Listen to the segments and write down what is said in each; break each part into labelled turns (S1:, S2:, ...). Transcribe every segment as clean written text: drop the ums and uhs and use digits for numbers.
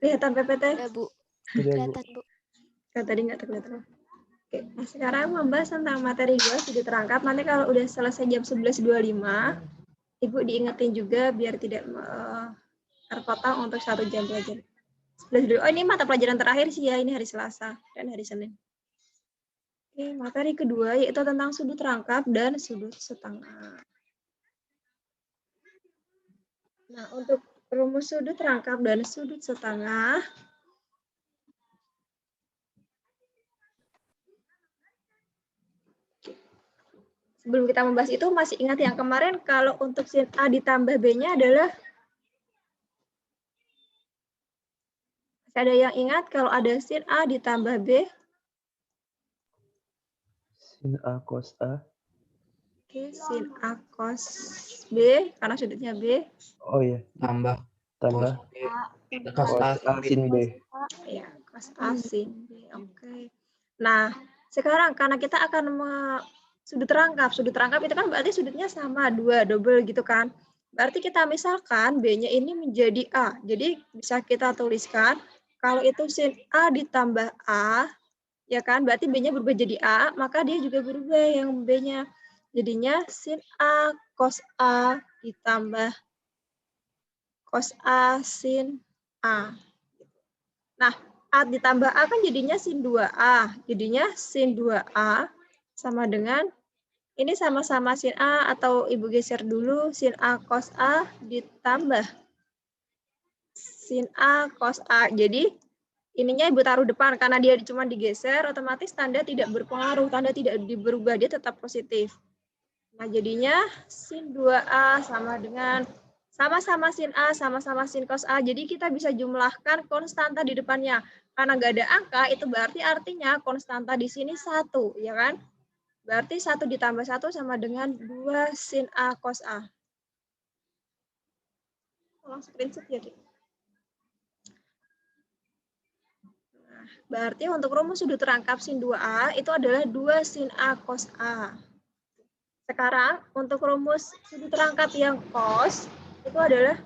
S1: Kelihatan PPT?
S2: Udah, Bu.
S3: Udah, Bu.
S2: Kelihatan, Bu.
S1: Kan tadi nggak terlihat. Oke, nah sekarang membahas tentang materi 2 studi terangkap. Nanti kalau udah selesai jam 11.25, Ibu diingetin juga biar tidak terpotong untuk 1 jam belajar. Oh, ini mata pelajaran terakhir sih ya, ini hari Selasa dan hari Senin. Oke, materi kedua yaitu tentang sudut rangkap dan sudut setengah. Nah, untuk rumus sudut rangkap dan sudut setengah, sebelum kita membahas itu, masih ingat yang kemarin kalau untuk sin A ditambah B-nya adalah, masih ada yang ingat kalau ada sin A ditambah B?
S3: Sin A cos A.
S1: Oke, sin A cos B, karena sudutnya B.
S3: Oh iya.
S4: Tambah
S3: Tambah
S4: cos A
S3: cos A sin B.
S1: Ya, cos A sin B. Oke. Nah, sekarang karena kita akan sudut rangkap itu kan berarti sudutnya sama, 2, double gitu kan. Berarti kita misalkan B-nya ini menjadi A. Jadi bisa kita tuliskan kalau itu sin A ditambah A, ya kan, berarti B-nya berubah jadi A, maka dia juga berubah yang B-nya. Jadinya sin A cos A ditambah cos A sin A. Nah, A ditambah A kan jadinya sin 2A. Jadinya sin 2A sama dengan, ini sama-sama sin A atau Ibu geser dulu, sin A cos A ditambah sin A cos A. Jadi ininya Ibu taruh depan karena dia cuma digeser, otomatis tanda tidak berpengaruh, tanda tidak berubah, dia tetap positif. Nah, jadinya sin 2A sama dengan sama-sama sin A, sama-sama sin cos A. Jadi kita bisa jumlahkan konstanta di depannya. Karena nggak ada angka, itu berarti artinya konstanta di sini 1, ya kan? Berarti 1 ditambah 1 sama dengan 2 sin A cos A. Tolong screenshot ya, Dik. Nah, berarti untuk rumus sudut rangkap sin 2A itu adalah 2 sin A cos A. Sekarang untuk rumus sudut rangkap yang cos itu adalah,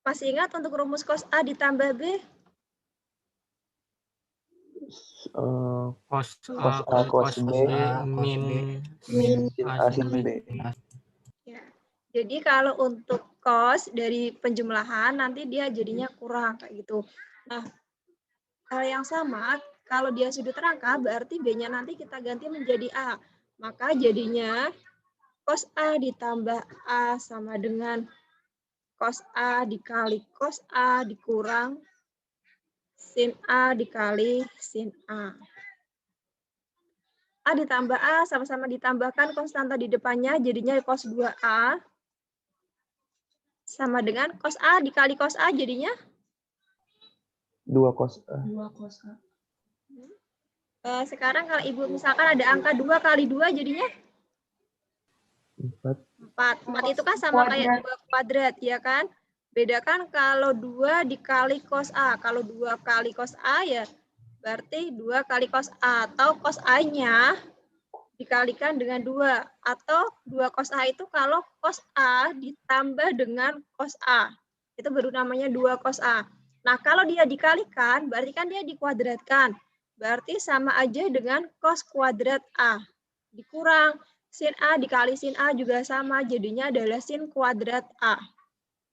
S1: masih ingat untuk rumus cos A ditambah B?
S3: Cos A cos B
S4: min
S3: sin A sin B.
S1: Ya. Jadi kalau untuk cos dari penjumlahan nanti dia jadinya kurang kayak gitu. Nah, hal yang sama kalau dia sudut rangkap berarti B-nya nanti kita ganti menjadi A. Maka jadinya cos A ditambah A sama dengan cos A dikali cos A dikurang sin A dikali sin A. A ditambah A sama-sama ditambahkan konstanta di depannya jadinya cos 2A sama dengan cos A dikali cos A jadinya
S3: 2 cos A.
S1: Sekarang kalau Ibu misalkan ada angka 2 kali 2 jadinya
S3: 4.
S1: 4 itu kan sama kayak 2 kuadrat, ya kan? Bedakan kalau 2 dikali cos A. Kalau 2 kali cos A ya berarti 2 kali cos A. Atau cos A-nya dikalikan dengan 2. Atau 2 cos A itu kalau cos A ditambah dengan cos A. Itu baru namanya 2 cos A. Nah, kalau dia dikalikan, berarti kan dia dikuadratkan. Berarti sama aja dengan cos kuadrat A. Dikurang sin A dikali sin A juga sama, jadinya adalah sin kuadrat A.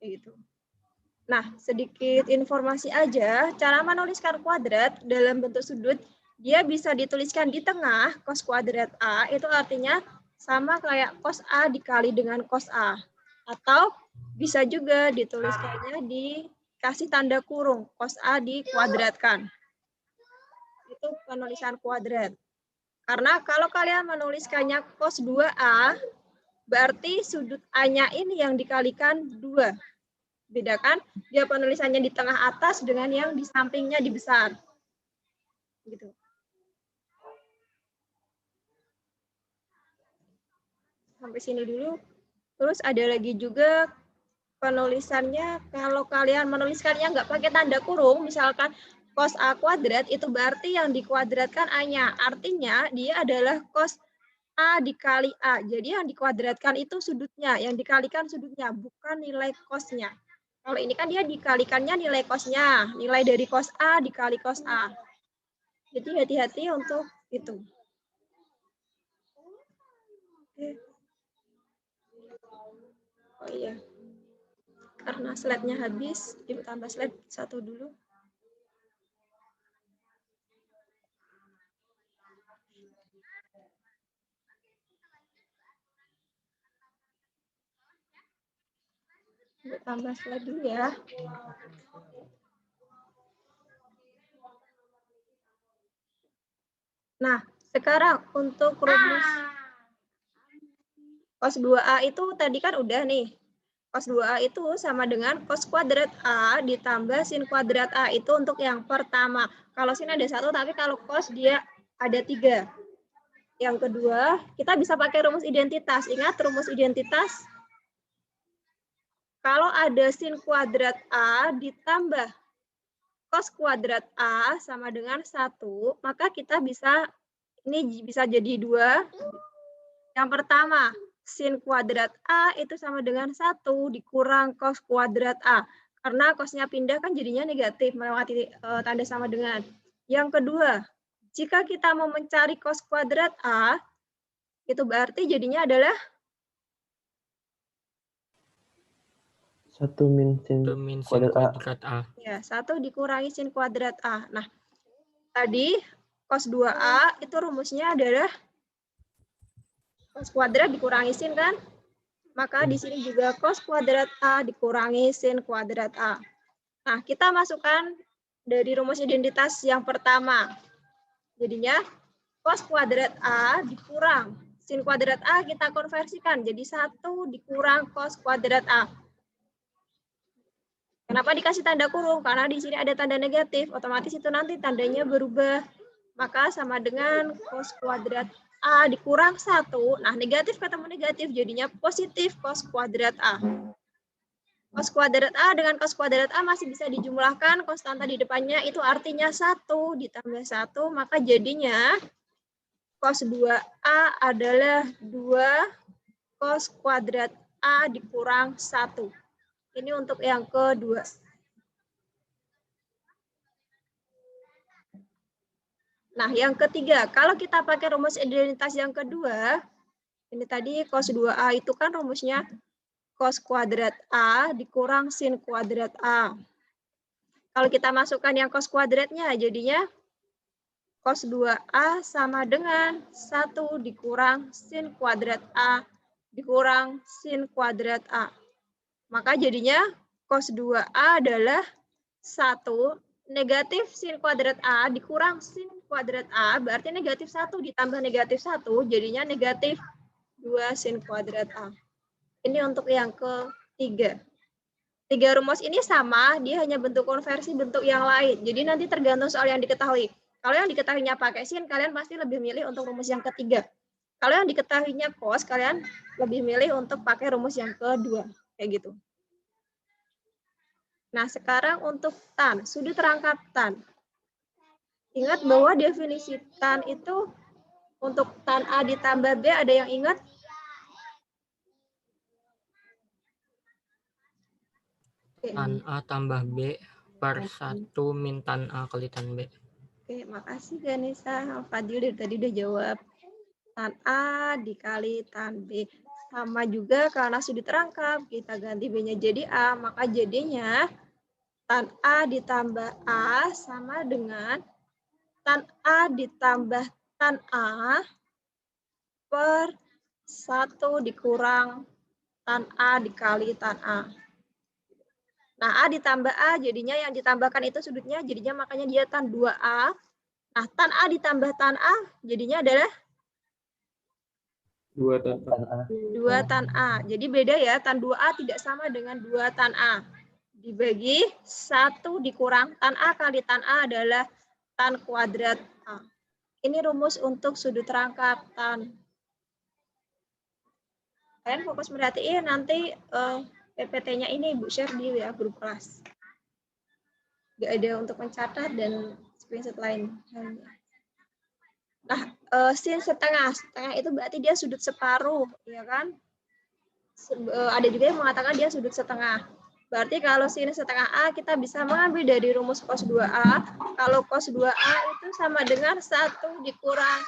S1: Gitu. Nah, sedikit informasi aja, cara menuliskan kuadrat dalam bentuk sudut, dia bisa dituliskan di tengah, cos kuadrat A, itu artinya sama kayak cos A dikali dengan cos A. Atau bisa juga dituliskannya dikasih tanda kurung, cos A dikuadratkan. Itu penulisan kuadrat. Karena kalau kalian menuliskannya cos 2A, berarti sudut A-nya ini yang dikalikan 2. Bedakan dia penulisannya di tengah atas dengan yang di sampingnya dibesar. Gitu. Sampai sini dulu. Terus ada lagi juga penulisannya, kalau kalian menuliskannya nggak pakai tanda kurung, misalkan cos A kuadrat, itu berarti yang dikuadratkan A-nya. Artinya dia adalah cos A dikali A. Jadi yang dikuadratkan itu sudutnya, yang dikalikan sudutnya, bukan nilai cosnya. Kalau ini kan dia dikalikannya nilai cos-nya, nilai dari cos A dikali cos A. Jadi hati-hati untuk itu. Oke. Oh iya. Karena slide-nya habis, ditambah slide 1 dulu. Tambah slide dulu ya. Nah, sekarang untuk rumus cos 2A itu tadi kan udah nih. Cos 2A itu sama dengan cos kuadrat A ditambah sin kuadrat A. Itu untuk yang pertama. Kalau sin ada 1, tapi kalau cos dia ada 3. Yang kedua, kita bisa pakai rumus identitas. Ingat rumus identitas? Kalau ada sin kuadrat A ditambah cos kuadrat A sama dengan 1, maka kita bisa, ini bisa jadi 2. Yang pertama, sin kuadrat A itu sama dengan 1 dikurang cos kuadrat A. Karena cosnya pindah kan jadinya negatif melewati tanda sama dengan. Yang kedua, jika kita mau mencari cos kuadrat A, itu berarti jadinya adalah
S3: 1 min sin
S4: kuadrat A.
S1: Ya, 1 dikurangi sin kuadrat A. Nah, tadi cos 2A itu rumusnya adalah cos kuadrat dikurangi sin kan? Maka di sini juga cos kuadrat A dikurangi sin kuadrat A. Nah, kita masukkan dari rumus identitas yang pertama. Jadinya cos kuadrat A dikurang sin kuadrat A kita konversikan jadi 1 dikurang cos kuadrat A. Kenapa dikasih tanda kurung? Karena di sini ada tanda negatif, otomatis itu nanti tandanya berubah. Maka sama dengan cos kuadrat A dikurang 1. Nah, negatif ketemu negatif, jadinya positif cos kuadrat A. Cos kuadrat A dengan cos kuadrat A masih bisa dijumlahkan, konstanta di depannya itu artinya 1 ditambah 1, maka jadinya cos 2A adalah 2 cos kuadrat A dikurang 1. Ini untuk yang kedua. Nah, yang ketiga, kalau kita pakai rumus identitas yang kedua, ini tadi cos 2A itu kan rumusnya cos kuadrat A dikurang sin kuadrat A. Kalau kita masukkan yang cos kuadratnya, jadinya cos 2A sama dengan 1 dikurang sin kuadrat A dikurang sin kuadrat A. Maka jadinya cos 2A adalah 1 negatif sin kuadrat A dikurang sin kuadrat A, berarti negatif 1 ditambah negatif 1, jadinya negatif 2 sin kuadrat A. Ini untuk yang ketiga. 3 rumus ini sama, dia hanya bentuk konversi bentuk yang lain. Jadi nanti tergantung soal yang diketahui. Kalau yang diketahuinya pakai sin, kalian pasti lebih milih untuk rumus yang ketiga. Kalau yang diketahuinya cos, kalian lebih milih untuk pakai rumus yang kedua. Kayak gitu. Nah, sekarang untuk tan, sudut rangkap tan. Ingat bahwa definisi tan itu untuk tan A ditambah B, ada yang ingat?
S4: Tan A tambah B per 1 min tan A kali tan B.
S1: Oke, makasih Ganesha. Fadil dari tadi udah jawab. Tan A dikali tan B. Sama juga karena sudut rangkap, kita ganti B-nya jadi A, maka jadinya tan A ditambah A sama dengan tan A ditambah tan A per 1 dikurang tan A dikali tan A. Nah, A ditambah A, jadinya yang ditambahkan itu sudutnya, jadinya makanya dia tan 2A. Nah, tan A ditambah tan A, jadinya adalah
S3: 2 tan A.
S1: 2 tan A. Jadi beda ya, tan 2A tidak sama dengan 2 tan A. Dibagi 1 dikurang tan A kali tan A adalah tan kuadrat A. Ini rumus untuk sudut rangkap tan. Kalian fokus merhatiin nanti PPT-nya ini Ibu share di WA grup kelas. Nggak ada untuk mencatat dan screenshot lain. Nah, sin setengah itu berarti dia sudut separuh, ya kan? Ada juga yang mengatakan dia sudut setengah. Berarti kalau sin setengah A kita bisa mengambil dari rumus cos 2A. Kalau cos 2A itu sama dengan 1 dikurang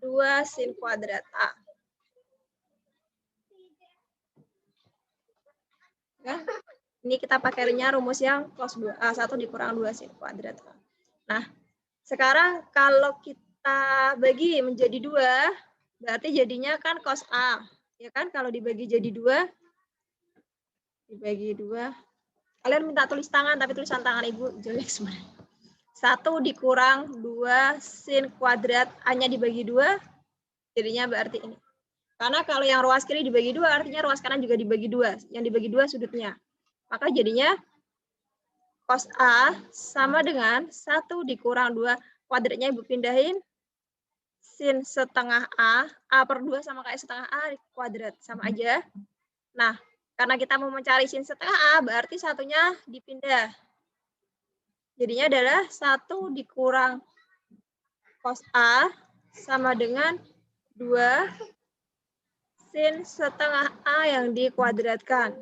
S1: 2 sin kuadrat A. Ya. Ini kita pakainya rumus yang cos 2A, 1 dikurang 2 sin kuadrat A. Nah, sekarang kalau kita bagi menjadi 2, berarti jadinya kan cos A. Ya kan, kalau dibagi jadi 2, dibagi 2. Kalian minta tulis tangan, tapi tulisan tangan Ibu jelek sebenarnya. 1 dikurang 2 sin kuadrat A-nya dibagi 2, jadinya berarti ini. Karena kalau yang ruas kiri dibagi 2, artinya ruas kanan juga dibagi 2. Yang dibagi 2 sudutnya. Maka jadinya cos A sama dengan 1 dikurang 2. Kuadratnya Ibu pindahin. Sin setengah A per 2 sama kayak setengah A kuadrat. Sama aja. Nah, karena kita mau mencari sin setengah A, berarti satunya dipindah. Jadinya adalah 1 dikurang cos A sama dengan 2 sin setengah A yang dikuadratkan.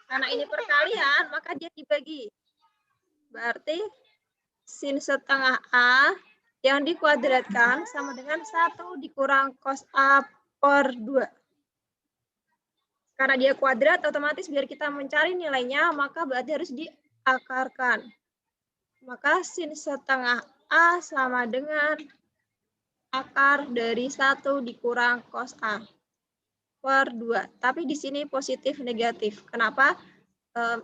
S1: Karena ini perkalian, maka dia dibagi. Berarti sin setengah A yang dikuadratkan sama dengan 1 dikurang cos A per 2. Karena dia kuadrat, otomatis biar kita mencari nilainya, maka berarti harus diakarkan. Maka sin setengah A sama dengan akar dari 1 dikurang cos A per 2. Tapi di sini positif negatif. Kenapa?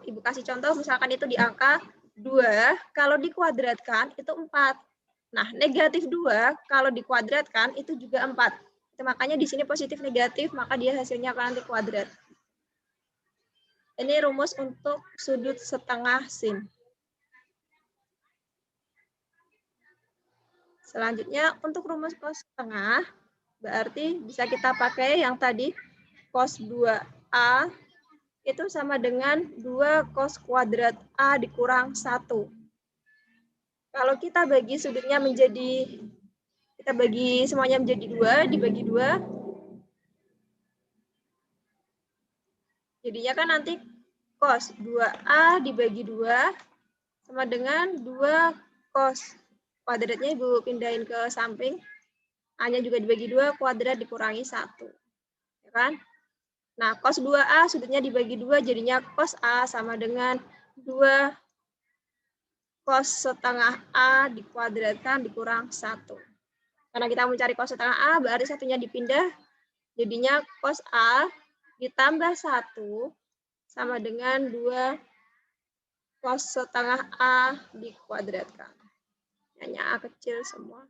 S1: Ibu kasih contoh, misalkan itu di angka 2, kalau dikuadratkan itu 4. Nah, negatif 2 kalau dikuadratkan itu juga 4. Makanya di sini positif negatif, maka dia hasilnya akan nanti kuadrat. Ini rumus untuk sudut setengah sin. Selanjutnya untuk rumus cos setengah, berarti bisa kita pakai yang tadi cos 2A itu sama dengan 2 cos kuadrat A dikurang 1. Kalau kita bagi sudutnya menjadi, kita bagi semuanya menjadi 2, dibagi 2. Jadinya kan nanti cos 2A dibagi 2 sama dengan 2 cos. Kuadratnya Ibu pindahin ke samping. A-nya juga dibagi 2, kuadrat dikurangi 1. Ya kan? Nah, cos 2A sudutnya dibagi 2, jadinya cos A sama dengan 2 cos setengah A dikuadratkan dikurang 1. Karena kita mencari cos setengah A, berarti satunya dipindah. Jadinya cos A ditambah 1 sama dengan 2 cos setengah A dikuadratkan. Hanya A kecil semua.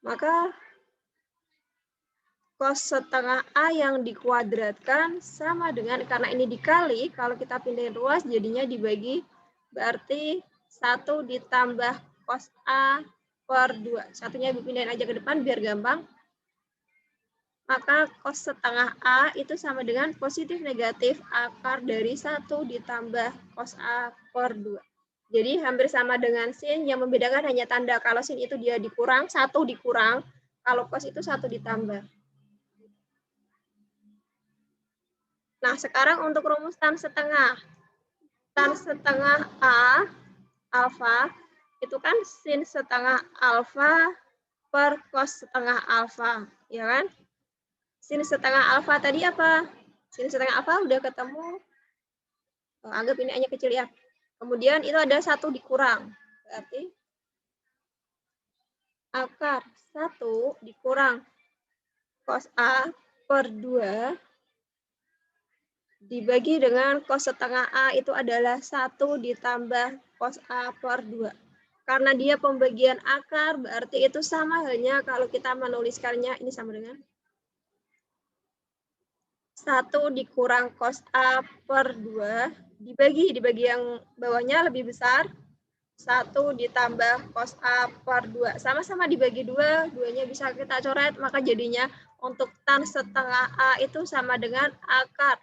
S1: Maka cos setengah A yang dikuadratkan sama dengan, karena ini dikali, kalau kita pindahin ruas jadinya dibagi, berarti 1 ditambah cos A per 2. Satunya Ibu pindahin aja ke depan biar gampang. Maka cos setengah A itu sama dengan positif negatif akar dari 1 ditambah cos A per 2. Jadi hampir sama dengan sin, yang membedakan hanya tanda. Kalau sin itu dia dikurang, 1 dikurang. Kalau cos itu 1 ditambah. Nah, sekarang untuk rumus tan setengah. Tan setengah A, alfa, itu kan sin setengah alfa per cos setengah alfa. Ya kan? Sin setengah alfa tadi apa? Sin setengah alfa udah ketemu. Anggap ini hanya kecil ya. Kemudian itu ada 1 dikurang. Berarti akar 1 dikurang cos A per 2 dibagi dengan cos setengah A itu adalah 1 ditambah cos A per 2. Karena dia pembagian akar, berarti itu sama halnya kalau kita menuliskannya, ini sama dengan 1 dikurang cos A per 2 dibagi yang bawahnya lebih besar, 1 ditambah cos A per 2. Sama-sama dibagi 2, 2-nya bisa kita coret, maka jadinya untuk tan setengah A itu sama dengan akar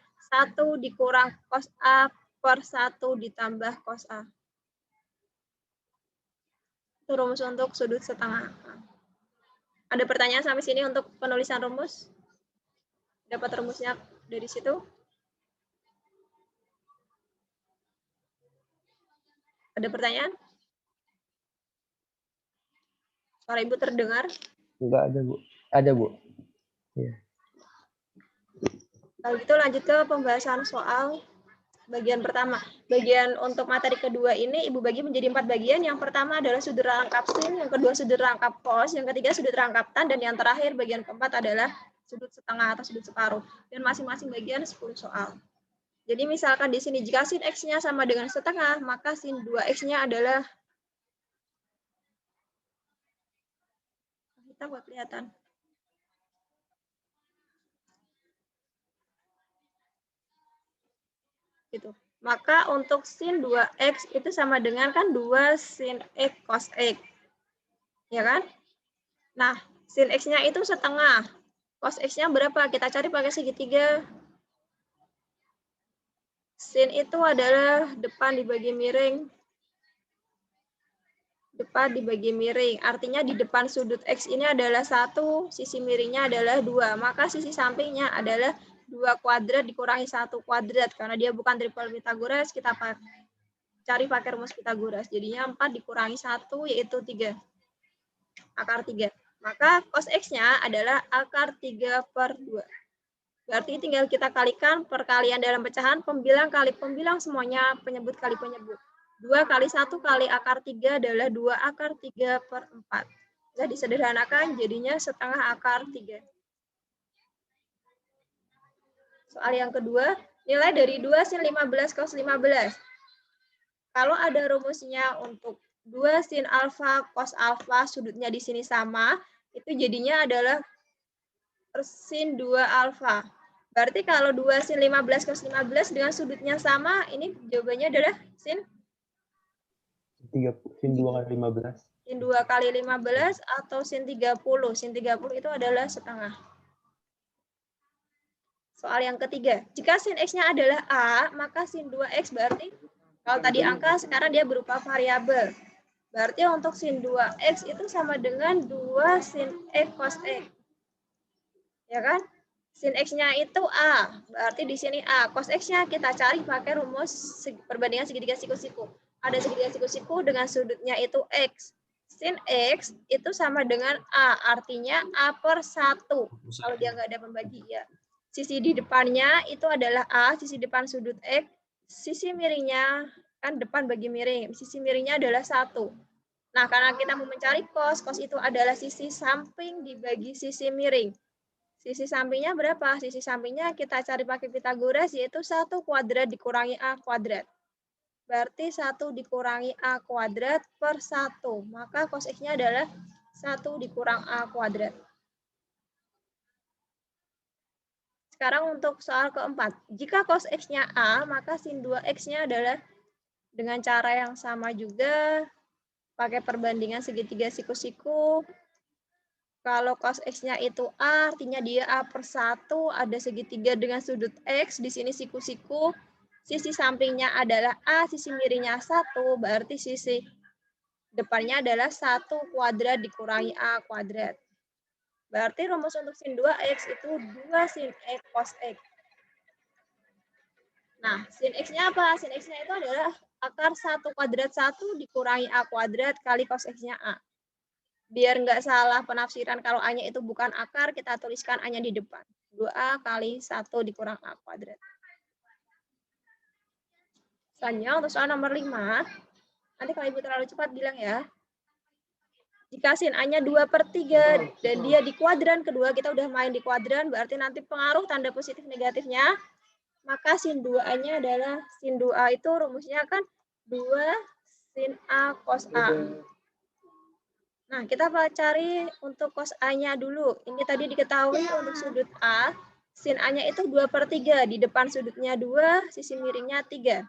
S1: 1 dikurang cos A per 1 ditambah cos A. Itu rumus untuk sudut setengah A. Ada pertanyaan sampai sini untuk penulisan rumus? Dapat rumusnya dari situ? Ada pertanyaan? Suara Ibu terdengar?
S3: Enggak ada, Bu. Ada, Bu. Iya.
S1: Kalau gitu lanjut ke pembahasan soal bagian pertama. Bagian untuk materi kedua ini Ibu bagi menjadi 4 bagian. Yang pertama adalah sudut rangkap sin, yang kedua sudut rangkap cos, yang ketiga sudut rangkap tan, dan yang terakhir bagian keempat adalah sudut setengah atau sudut separuh. Dan masing-masing bagian 10 soal. Jadi misalkan di sini jika sin X-nya sama dengan setengah, maka sin 2X-nya adalah hitam nggak kelihatan. Gitu. Maka untuk sin 2X itu sama dengan kan 2 sin X cos X. Ya kan? Nah, sin X-nya itu setengah. Cos X-nya berapa? Kita cari pakai segitiga. Sin itu adalah depan dibagi miring. Depan dibagi miring. Artinya di depan sudut X ini adalah 1, sisi miringnya adalah 2. Maka sisi sampingnya adalah 2 kuadrat dikurangi 1 kuadrat. Karena dia bukan triple Pythagoras, kita cari pakai rumus Pythagoras. Jadinya 4 dikurangi 1 yaitu 3. Akar 3. Maka cos X-nya adalah akar 3/2. Berarti tinggal kita kalikan perkalian dalam pecahan, pembilang kali pembilang semuanya, penyebut kali penyebut. 2 kali 1 kali akar 3 adalah 2 akar 3/4. Bisa disederhanakan jadinya setengah akar 3. Soal yang kedua, nilai dari 2 sin 15 cos 15. Kalau ada rumusnya untuk 2 sin alfa cos alfa, sudutnya di sini sama, itu jadinya adalah sin 2 alfa. Berarti kalau 2 sin 15 cos 15 dengan sudutnya sama, ini jawabannya adalah sin
S3: 2 kali 15.
S1: Sin 2 kali 15 atau sin 30. Sin 30 itu adalah setengah. Soal yang ketiga, jika sin X-nya adalah A, maka sin 2X berarti, kalau tadi angka, sekarang dia berupa variabel. Berarti untuk sin 2X itu sama dengan 2 sin X cos X. Ya kan? Sin X-nya itu A, berarti di sini A. Cos X-nya kita cari pakai rumus perbandingan segitiga siku-siku. Ada segitiga siku-siku dengan sudutnya itu X. Sin X itu sama dengan A, artinya A/1. Kalau dia nggak ada pembagi, ya. Sisi di depannya itu adalah A, sisi depan sudut X. Sisi miringnya, kan depan bagi miring, sisi miringnya adalah 1. Nah, karena kita mau mencari cos itu adalah sisi samping dibagi sisi miring. Sisi sampingnya berapa? Sisi sampingnya kita cari pakai Pythagoras, yaitu 1 kuadrat dikurangi A kuadrat. Berarti 1 dikurangi A kuadrat per 1. Maka cos X-nya adalah 1 dikurang A kuadrat. Sekarang untuk soal keempat. Jika cos X-nya A, maka sin 2X-nya adalah dengan cara yang sama juga. Pakai perbandingan segitiga siku-siku. Kalau cos X-nya itu A, artinya dia A/1, ada segitiga dengan sudut X, di sini siku-siku, sisi sampingnya adalah A, sisi miringnya 1, berarti sisi depannya adalah 1 kuadrat dikurangi A kuadrat. Berarti rumus untuk sin 2X itu 2 sin X cos X. Nah, sin X-nya apa? Sin X-nya itu adalah akar 1 kuadrat 1 dikurangi A kuadrat kali cos X-nya A. Biar nggak salah penafsiran, kalau A-nya itu bukan akar, kita tuliskan A-nya di depan. 2A kali 1 dikurang A kuadrat. Selanjutnya untuk soal nomor 5. Nanti kalau Ibu terlalu cepat bilang ya. Jika sin A-nya 2/3 dan dia di kuadran kedua, kita udah main di kuadran, berarti nanti pengaruh tanda positif negatifnya, maka sin 2A-nya adalah, sin 2A itu rumusnya kan 2 sin A cos A. Nah, kita cari untuk cos A-nya dulu. Ini tadi diketahui untuk sudut A, sin A-nya itu 2/3. Di depan sudutnya 2, sisi miringnya 3.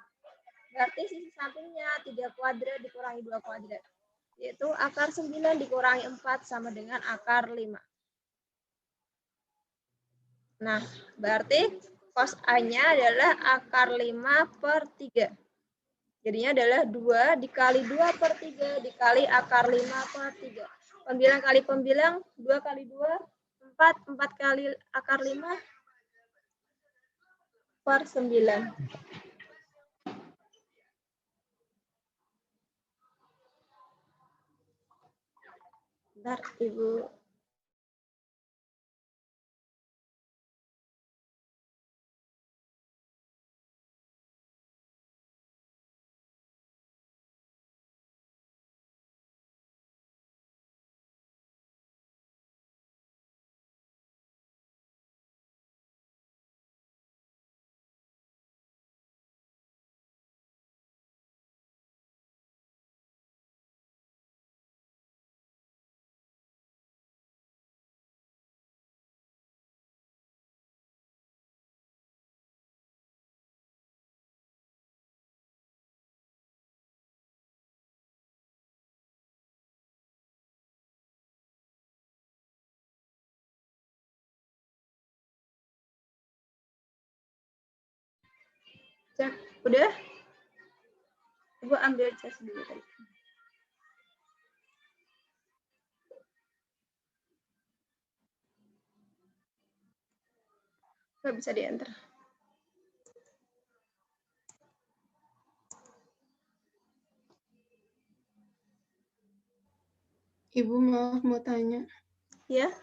S1: Berarti sisi sampingnya 3 kuadrat dikurangi 2 kuadrat. Yaitu akar 9 dikurangi 4 sama dengan akar 5. Nah, berarti cos A-nya adalah akar 5/3. Jadinya adalah 2 dikali 2/3 dikali akar 5/3. Pembilang kali pembilang, 2 kali 2, 4. 4 kali akar 5, per 9. Bentar, Ibu. Cek, udah? Ibu ambil cas dulu tadi. Nggak bisa diantar.
S2: Ibu maaf mau tanya.
S1: Ya,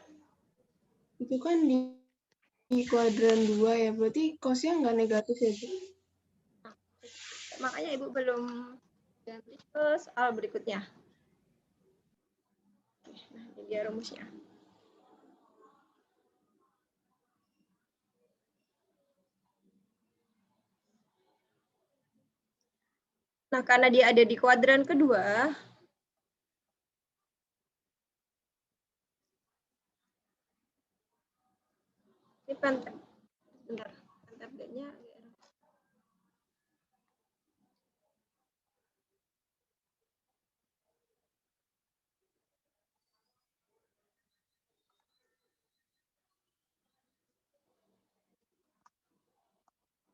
S2: Itu kan di kuadran 2 ya, berarti cosnya nggak negatif ya, Bu?
S1: makanya Ibu belum ganti ke soal berikutnya. Oke, nah ini dia rumusnya. Nah, karena dia ada di kuadran kedua, ini bentar, tabletnya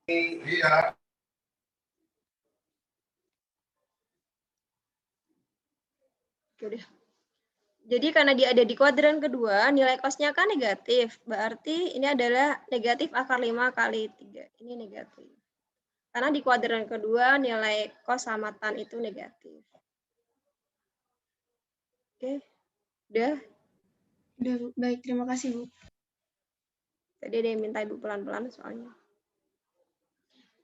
S5: Iya.
S1: udah. Jadi karena dia ada di kuadran kedua, nilai cosnya kan negatif. Berarti ini adalah negatif akar 5 kali 3. Ini negatif. Karena di kuadran kedua nilai cos sama tan itu negatif. Oke, udah.
S2: Udah, Bu. Baik, terima kasih, Bu.
S1: Tadi ada yang minta Ibu pelan-pelan soalnya.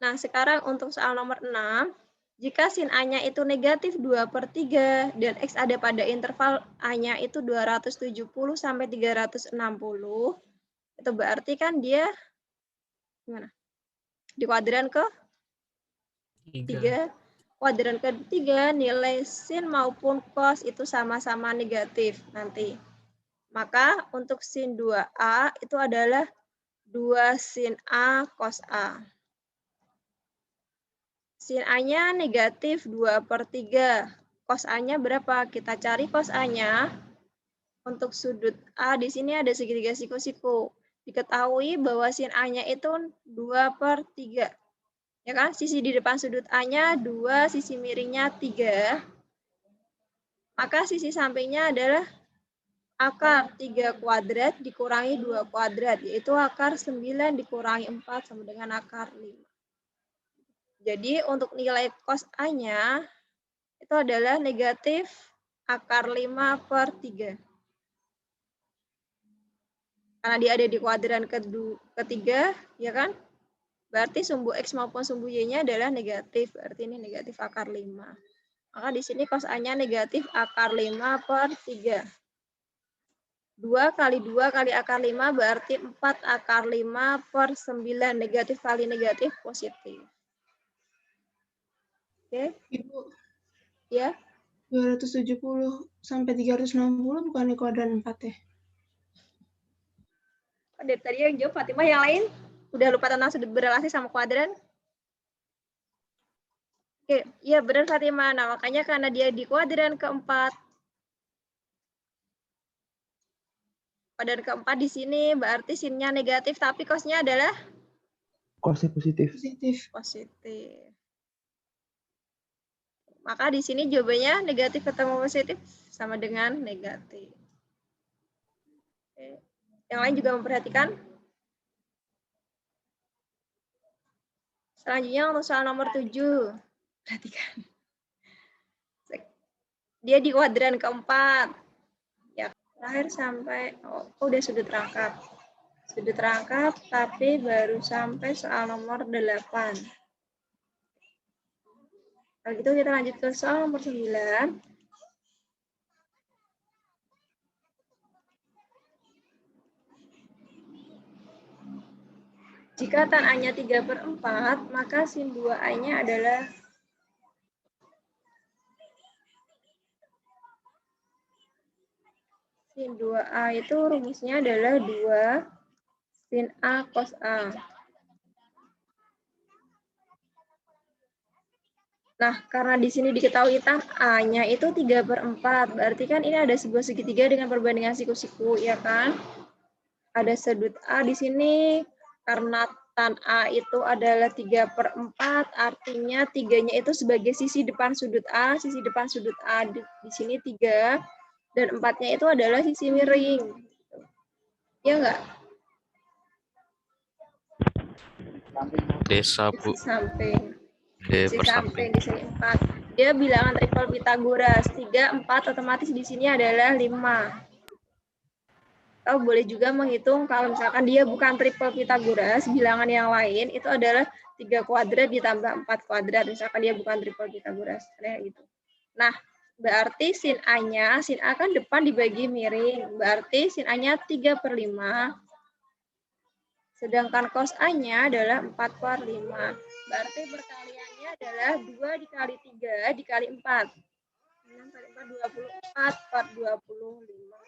S1: Nah, sekarang untuk soal nomor 6. Jika sin A-nya itu negatif 2/3 dan X ada pada interval A-nya itu 270 sampai 360, itu berarti kan dia gimana? Di kuadran ke 3. Kuadran ketiga nilai sin maupun cos itu sama-sama negatif nanti. Maka untuk sin 2A itu adalah 2 sin A cos A. Sin A-nya negatif 2/3. Cos A-nya berapa? Kita cari cos A-nya. Untuk sudut A di sini ada segitiga siku-siku. Diketahui bahwa sin A-nya itu 2/3. Ya kan? Sisi di depan sudut A-nya 2, sisi miringnya 3. Maka sisi sampingnya adalah akar 3 kuadrat dikurangi 2 kuadrat, yaitu akar 9 dikurangi 4 sama dengan akar 5. Jadi untuk nilai cos A-nya itu adalah negatif akar 5/3. Karena dia ada di kuadran ketiga, ya kan? Berarti sumbu X maupun sumbu Y-nya adalah negatif. Berarti ini negatif akar 5. Maka di sini cos A-nya negatif akar 5/3. 2 kali 2 kali akar 5 berarti 4 akar 5/9. Negatif kali negatif positif. Oke,
S2: Ibu,
S1: ya.
S2: 270 sampai 360 bukannya kuadran 4 ya?
S1: Dari tadi yang jawab Fatimah, yang lain udah lupa tentang sudut berelasi sama kuadran? Oke, iya benar Fatimah. Nah, makanya karena dia di kuadran keempat. Kuadran keempat di sini berarti sinnya negatif, tapi cosnya adalah
S3: Cosnya positif.
S2: Positif.
S1: positif. Maka di sini jawabannya negatif ketemu positif sama dengan negatif. Oke. Yang lain juga memperhatikan. Selanjutnya untuk soal nomor 7. Perhatikan. Dia di kuadran keempat. Ya, terakhir sampai udah sudut rangkap. Sudut rangkap tapi baru sampai soal nomor 8. Kalau gitu kita lanjut ke soal nomor 9. Jika tan A-nya 3/4, maka sin 2A-nya adalah sin 2A itu rumusnya adalah 2 sin A cos A. Nah, karena di sini diketahui tan A-nya itu 3/4, berarti kan ini ada sebuah segitiga dengan perbandingan siku-siku, ya kan? Ada sudut A di sini, karena tan A itu adalah 3/4, artinya 3-nya itu sebagai sisi depan sudut A, sisi depan sudut A di sini 3, dan 4-nya itu adalah sisi miring. Ya enggak?
S5: Desa, Bu.
S1: Samping.
S5: D
S1: Sisi
S5: per
S1: samping
S5: samping.
S1: di sini 4. Dia bilangan triple Pythagoras. 3, 4 otomatis di sini adalah 5. Atau boleh juga menghitung kalau misalkan dia bukan triple Pythagoras, bilangan yang lain itu adalah 3 kuadrat ditambah 4 kuadrat. Misalkan dia bukan triple Pythagoras. Kayak gitu. Nah, berarti sin A-nya, sin A kan depan dibagi miring. Berarti sin A-nya 3/5. Sedangkan cos A-nya adalah 4/5. Berarti perkaliannya adalah 2 dikali 3 dikali 4. 6 kali 4, 24. 4, 25.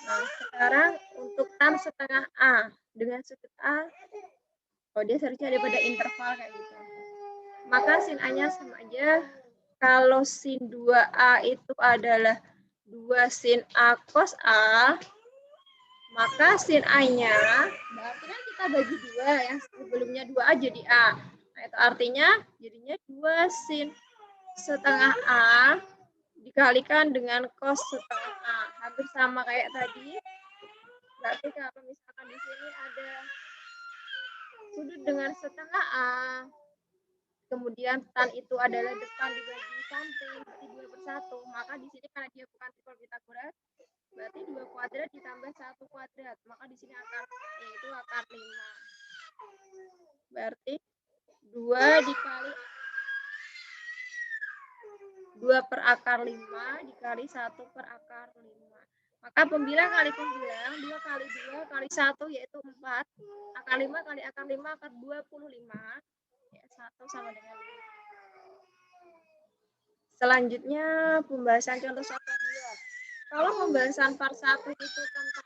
S1: Nah, sekarang untuk tan setengah A. Dengan sudut A, dia seharusnya ada pada interval kayak gitu. Maka sin A-nya sama aja. Kalau sin 2A itu adalah 2 sin A cos A, maka sin A-nya, berarti kan kita bagi 2, yang sebelumnya 2A jadi A. Nah, itu artinya jadinya 2 sin setengah A dikalikan dengan cos setengah A. Hampir sama kayak tadi. Berarti kalau misalkan di sini ada sudut dengan setengah A, kemudian tan itu adalah depan dibagi samping, berarti 2/1, maka di sini karena dia bukan triple Pythagoras, berarti 2 kuadrat ditambah 1 kuadrat, maka di sini yaitu akar 5. Berarti 2 dikali 2 per akar 5 dikali 1 per akar 5. Maka pembilang kali pembilang, 2 kali 2 kali 1 yaitu 4. Akar 5 kali akar 5 akar 25. Ya, 1 sama dengan 5. Selanjutnya pembahasan contoh soal 2. Kalau pembahasan part 1 itu tentang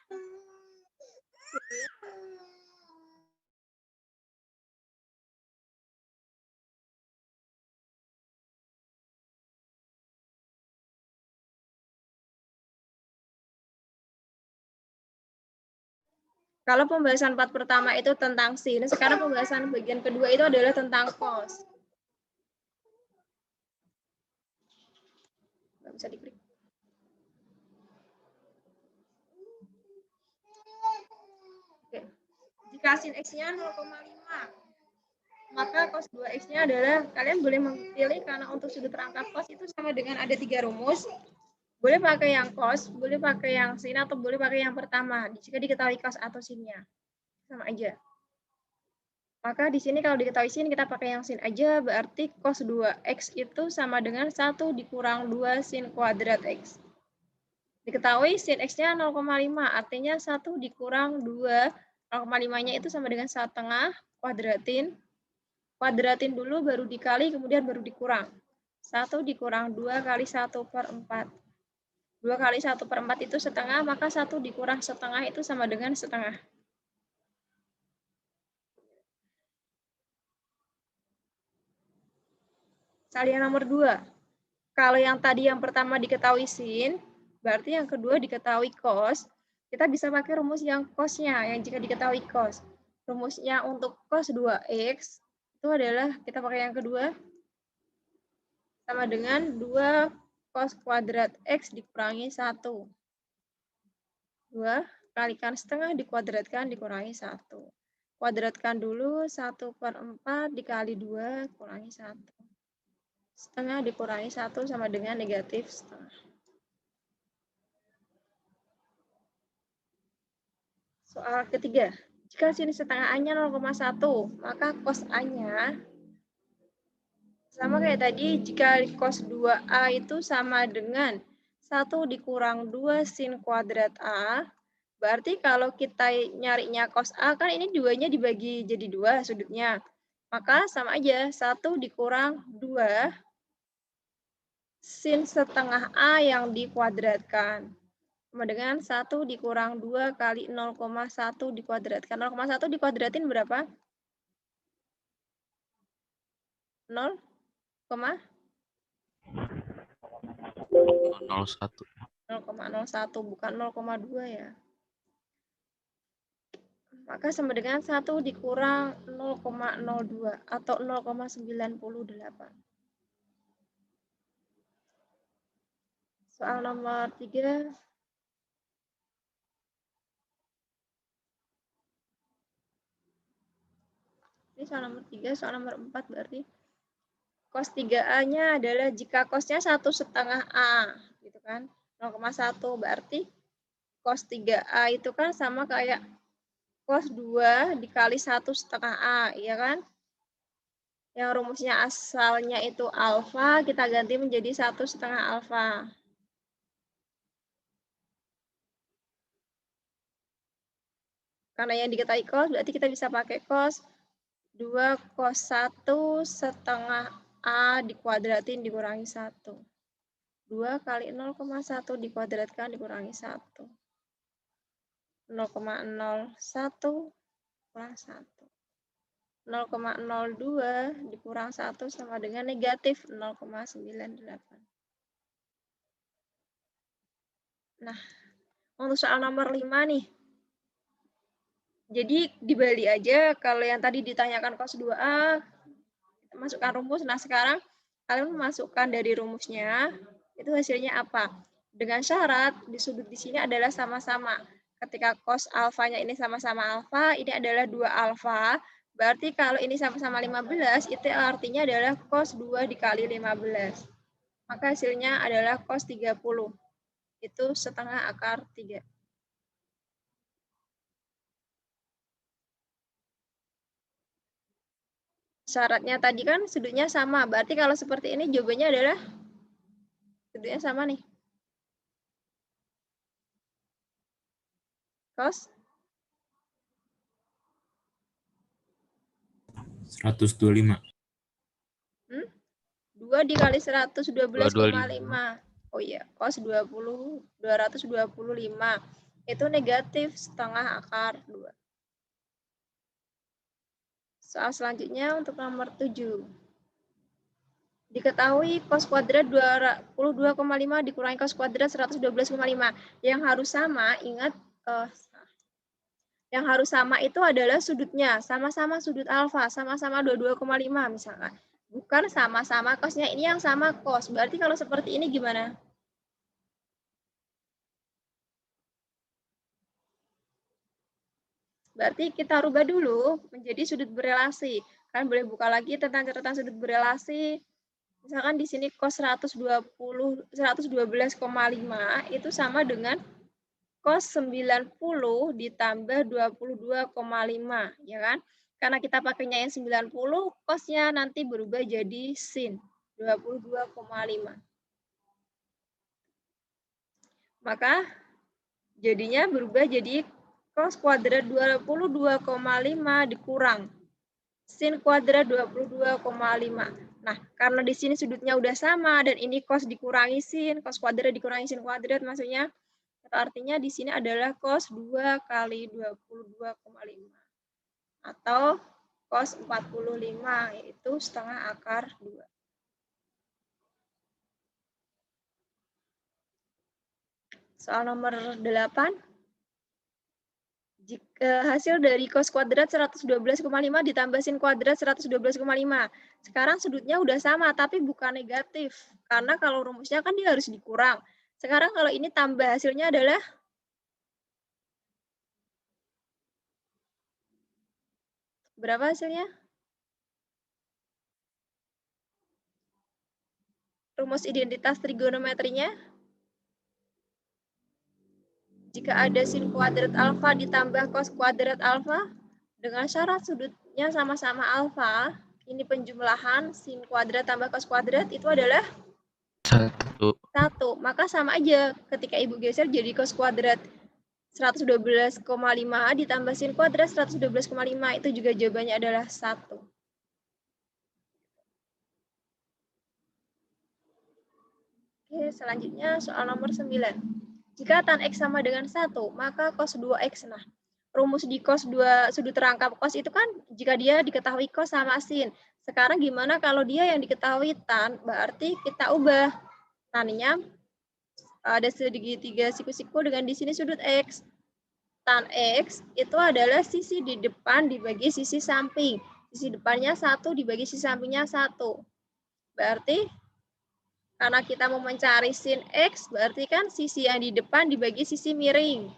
S1: kalau pembahasan part pertama itu tentang sin, sekarang pembahasan bagian kedua itu adalah tentang cos. Nggak bisa diklik. Oke. Jika sin X-nya 0,5, maka cos 2X-nya adalah, kalian boleh memilih karena untuk sudut rangkap cos itu sama dengan ada 3 rumus. Boleh pakai yang cos, boleh pakai yang sin, atau boleh pakai yang pertama. Jika diketahui cos atau sinnya. Sama aja. Maka di sini kalau diketahui sin, kita pakai yang sin aja, berarti cos 2X itu sama dengan 1 dikurang 2 sin kuadrat X. Diketahui sin X-nya 0,5, artinya 1 dikurang 2, 0,5-nya itu sama dengan 1/2, kuadratin. Kuadratin dulu, baru dikali, kemudian baru dikurang. 1 dikurang 2 kali 1/4. 2 kali 1/4 itu setengah, maka 1 dikurang setengah itu sama dengan setengah. Salinan nomor 2. Kalau yang tadi yang pertama diketahui sin, berarti yang kedua diketahui cos. Kita bisa pakai rumus yang cosnya, yang jika diketahui cos. Rumusnya untuk cos 2X itu adalah, kita pakai yang kedua, sama dengan 2 cos kuadrat X dikurangi 1. 2 kalikan setengah dikuadratkan dikurangi 1. kuadratkan dulu 1/4 dikali 2 kurangi 1. Setengah dikurangi 1 sama dengan negatif setengah. Soal ketiga, jika sin setengah A-nya 0,1, maka cos A-nya sama kayak tadi, jika cos 2A itu sama dengan 1 dikurang 2 sin kuadrat A, berarti kalau kita nyarinya cos A, kan ini 2-nya dibagi jadi 2 sudutnya. Maka sama aja, 1 dikurang 2 sin setengah A yang dikuadratkan. Sama dengan 1 dikurang 2 kali 0,1 dikuadratkan. 0,1 dikuadratin berapa? 0,01. 0,01 bukan 0,2 ya. Maka sama dengan 1 dikurang 0,02 atau 0,98. Soal nomor 3. Ini soal nomor 3, soal nomor 4 berarti. Cos 3A-nya adalah jika cosnya 1,5 A, gitu kan. 0,1 berarti cos 3A itu kan sama kayak cos 2 dikali 1,5 A, iya kan? Yang rumusnya asalnya itu alfa, kita ganti menjadi 1,5 alfa. Karena yang diketahui cos, berarti kita bisa pakai cos 2 cos 1,5 A dikuadratin dikurangi 1. 2 kali 0,1 dikuadratkan dikurangi 1. 0,01 kurang 1. 0,02 dikurang 1 sama dengan negatif 0,98. Nah, untuk soal nomor 5 nih. Jadi dibalik aja, kalau yang tadi ditanyakan cos 2A, kita masukkan rumus. Nah, sekarang kalian memasukkan dari rumusnya, itu hasilnya apa? Dengan syarat di sudut di sini adalah sama-sama. Ketika cos alfanya ini sama-sama alfa, ini adalah 2 alfa. Berarti kalau ini sama-sama 15, itu artinya adalah cos 2 dikali 15. Maka hasilnya adalah cos 30. Itu setengah akar 3. Syaratnya tadi kan sudutnya sama. Berarti kalau seperti ini jawabannya adalah sudutnya sama nih. Cos
S5: 125.
S1: 2 dikali 112,5. Oh iya, cos 225. Itu negatif setengah akar 2. Soal selanjutnya untuk nomor 7. Diketahui cos kuadrat 22,5 dikurangi cos kuadrat 112,5. Yang harus sama, ingat, yang harus sama itu adalah sudutnya. Sama-sama sudut alfa, sama-sama 22,5 misalkan. Bukan sama-sama cosnya, ini yang sama cos. Berarti kalau seperti ini gimana? Berarti kita rubah dulu menjadi sudut berelasi. Kan boleh buka lagi tentang catatan sudut berelasi. Misalkan di sini cos 112,5 itu sama dengan cos 90 ditambah 22,5, ya kan? Karena kita pakainya yang 90, cosnya nanti berubah jadi sin 22,5. Maka jadinya berubah jadi cos kuadrat 22,5 dikurang sin kuadrat 22,5. Nah, karena di sini sudutnya udah sama dan ini cos dikurangi sin, cos kuadrat dikurangi sin kuadrat, maksudnya artinya di sini adalah cos 2 kali 22,5 atau cos 45, yaitu setengah akar 2. Soal nomor 8. Jika hasil dari cos kuadrat 112,5 ditambah sin kuadrat 112,5. Sekarang sudutnya udah sama, tapi bukan negatif. Karena kalau rumusnya kan dia harus dikurang. Sekarang kalau ini tambah, hasilnya adalah Berapa hasilnya? Rumus identitas trigonometrinya? Jika ada sin kuadrat alfa ditambah cos kuadrat alfa, dengan syarat sudutnya sama-sama alfa, ini penjumlahan sin kuadrat tambah cos kuadrat itu adalah
S4: 1.
S1: 1. Maka sama aja ketika Ibu geser jadi cos kuadrat 112,5 ditambah sin kuadrat 112,5 itu juga jawabannya adalah 1. Oke, selanjutnya soal nomor 9. Jika tan X sama dengan 1, maka cos 2X. Nah, rumus di cos 2 sudut rangkap cos itu kan jika dia diketahui cos sama sin. Sekarang gimana kalau dia yang diketahui tan? Berarti kita ubah. Tannya ada segitiga siku-siku dengan di sini sudut X. Tan X itu adalah sisi di depan dibagi sisi samping. Sisi depannya 1 dibagi sisi sampingnya 1. Berarti karena kita mau mencari sin X, berarti kan sisi yang di depan dibagi sisi miring.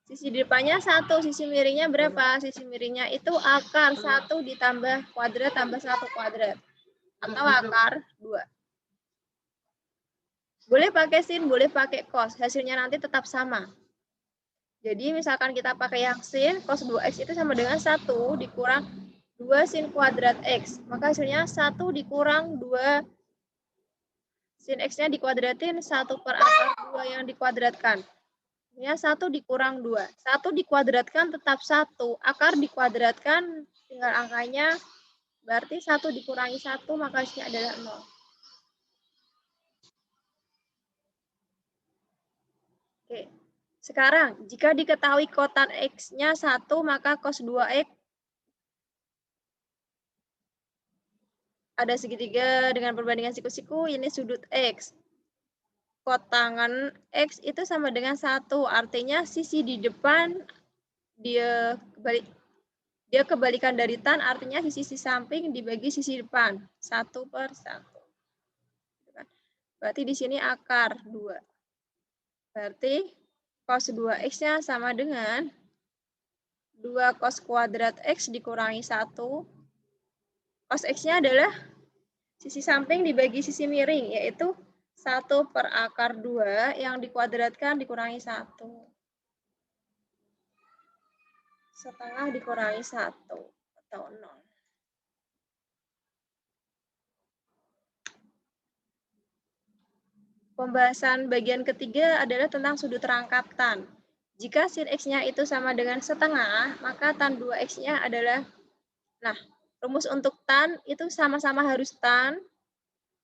S1: Sisi di depannya 1, sisi miringnya berapa? Sisi miringnya itu akar 1 ditambah kuadrat tambah 1 kuadrat. Atau akar 2. Boleh pakai sin, boleh pakai cos. Hasilnya nanti tetap sama. Jadi misalkan kita pakai yang sin, cos 2X itu sama dengan 1 dikurang 2 sin kuadrat X. Maka hasilnya 1 dikurang 2 sin X-nya dikuadratin 1 per akar 2 yang dikuadratkan. Ya, 1 dikurang 2. 1 dikuadratkan tetap 1. Akar dikuadratkan tinggal angkanya. Berarti 1 dikurangi 1 maka hasilnya adalah 0. Oke. Sekarang, jika diketahui kotan X-nya 1 maka cos 2X ada segitiga dengan perbandingan siku-siku, ini sudut X. Kotangan X itu sama dengan 1, artinya sisi di depan dia kebalikan dari tan, artinya sisi samping dibagi sisi depan, 1 per 1. Berarti di sini akar 2. Berarti cos 2X-nya sama dengan 2 cos kuadrat X dikurangi 1. Cos X-nya adalah sisi samping dibagi sisi miring, yaitu 1 per akar 2 yang dikuadratkan dikurangi 1. Setengah dikurangi 1 atau 0. Pembahasan bagian ketiga adalah tentang sudut rangkap tan. Jika sin X-nya itu sama dengan setengah, maka tan 2X-nya adalah, nah, rumus untuk tan itu sama-sama harus tan.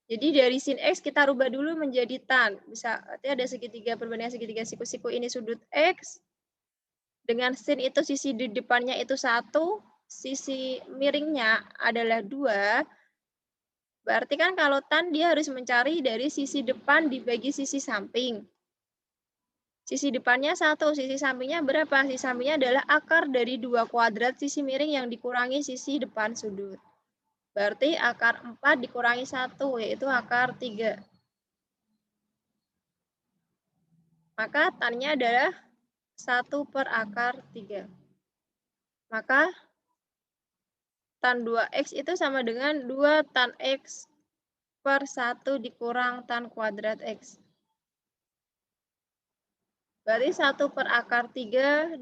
S1: Jadi dari sin X kita rubah dulu menjadi tan. Bisa, artinya ada segitiga perbandingan segitiga siku-siku ini sudut X. Dengan sin itu sisi di depannya itu 1, sisi miringnya adalah 2. Berarti kan kalau tan dia harus mencari dari sisi depan dibagi sisi samping. Sisi depannya 1, sisi sampingnya berapa? Sisi sampingnya adalah akar dari 2 kuadrat sisi miring yang dikurangi sisi depan sudut. Berarti akar 4 dikurangi 1, yaitu akar 3. Maka tannya adalah 1 per akar 3. Maka tan 2X itu sama dengan 2 tan X per 1 dikurang tan kuadrat X. Berarti 1 per akar 3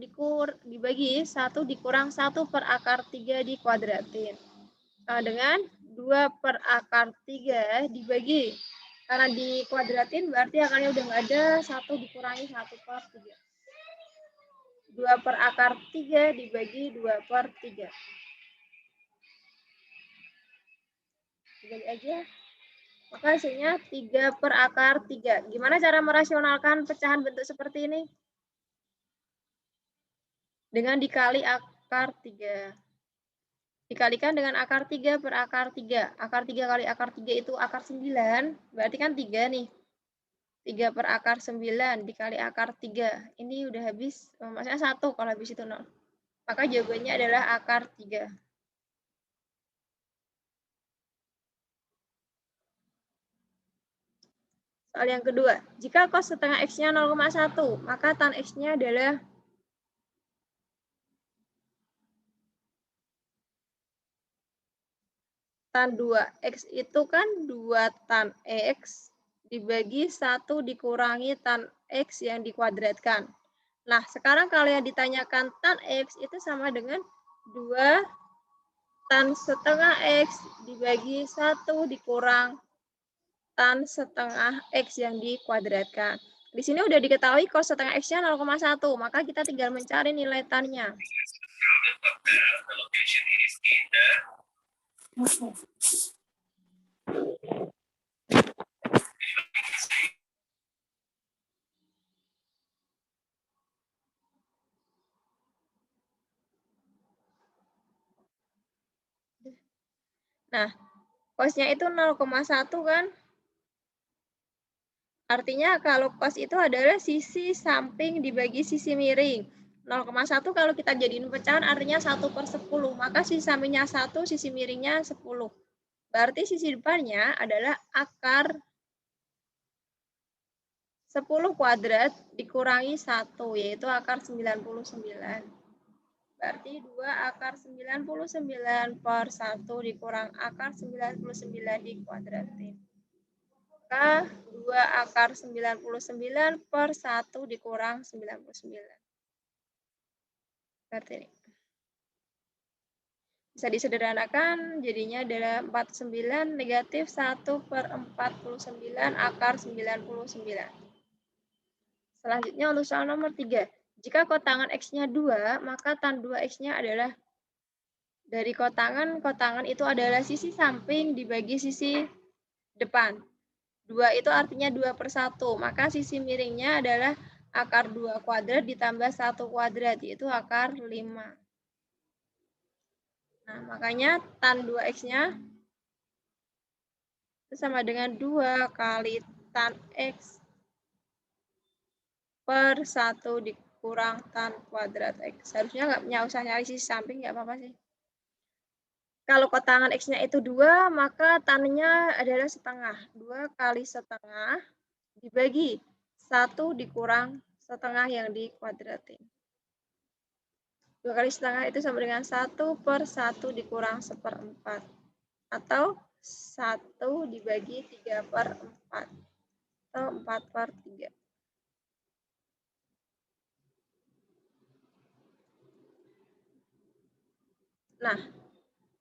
S1: dibagi 1 dikurang 1 per akar 3 dikuadratin. Sama dengan 2 per akar 3 dibagi. Karena dikuadratin berarti akarnya udah nggak ada, 1 dikurangi 1 per 3. 2 per akar 3 dibagi 2 per 3. Dibagi aja. Maka hasilnya 3 per akar 3. Gimana cara merasionalkan pecahan bentuk seperti ini? Dengan dikali akar 3. Dikalikan dengan akar 3 per akar 3. Akar 3 kali akar 3 itu akar 9. Berarti kan 3 nih. 3 per akar 9 dikali akar 3. Ini udah habis, maksudnya 1 kalau habis itu 0. Maka jawabannya adalah akar 3. Soal yang kedua, jika cos setengah X-nya 0,1, maka tan X-nya adalah tan 2x itu kan 2 tan x dibagi 1 dikurangi tan x yang dikuadratkan. Nah, sekarang kalau yang ditanyakan tan x itu sama dengan 2 tan setengah x dibagi 1 dikurang tan setengah x yang dikuadratkan. Di sini udah diketahui cos setengah x-nya 0,1, maka kita tinggal mencari nilai tan-nya. Nah, cos-nya itu 0,1 kan? Artinya kalau cos itu adalah sisi samping dibagi sisi miring. 0,1 kalau kita jadiin pecahan artinya 1/10. Maka sisi sampingnya 1, sisi miringnya 10. Berarti sisi depannya adalah akar 10 kuadrat dikurangi 1, yaitu akar 99. Berarti 2 akar 99 per 1 dikurang akar 99 dikuadratin. Maka 2 akar 99 per 1 dikurang 99. Berarti ini. Bisa disederhanakan, jadinya adalah 49 negatif 1 per 49 akar 99. Selanjutnya untuk soal nomor 3. Jika kotangan X-nya 2, maka tan 2X-nya adalah dari kotangan itu adalah sisi samping dibagi sisi depan. 2 itu artinya 2/1, maka sisi miringnya adalah akar 2 kuadrat ditambah 1 kuadrat, yaitu akar 5. Nah, makanya tan 2X-nya itu sama dengan 2 kali tan X per 1 dikurang tan kuadrat X. Harusnya nggak usah nyari sisi samping, nggak apa-apa sih. Kalau kotangan X-nya itu 2, maka tan-nya adalah setengah. 2 kali setengah dibagi 1 dikurang setengah yang dikuadratin. 2 kali setengah itu sama dengan 1 per 1 dikurang 1/4. Atau 1 dibagi 3/4. Atau 4/3. Nah,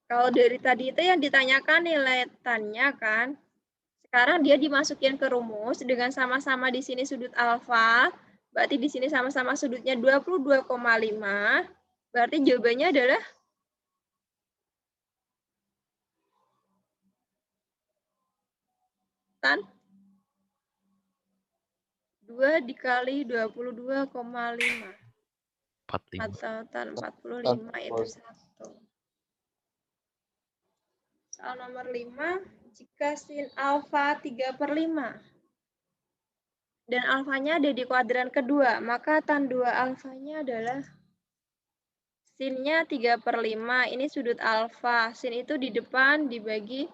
S1: kalau dari tadi itu yang ditanyakan nilai tan-nya kan, sekarang dia dimasukin ke rumus dengan sama-sama di sini sudut alfa, berarti di sini sama-sama sudutnya 22,5, berarti jawabannya adalah tan 2 dikali 22,5.
S5: 45.
S1: Atau tan 45 itu 1. Soal nomor 5, jika sin alfa 3/5 dan alfanya ada di kuadran kedua, maka tan 2 alfanya adalah sinnya 3/5, ini sudut alfa. Sin itu di depan dibagi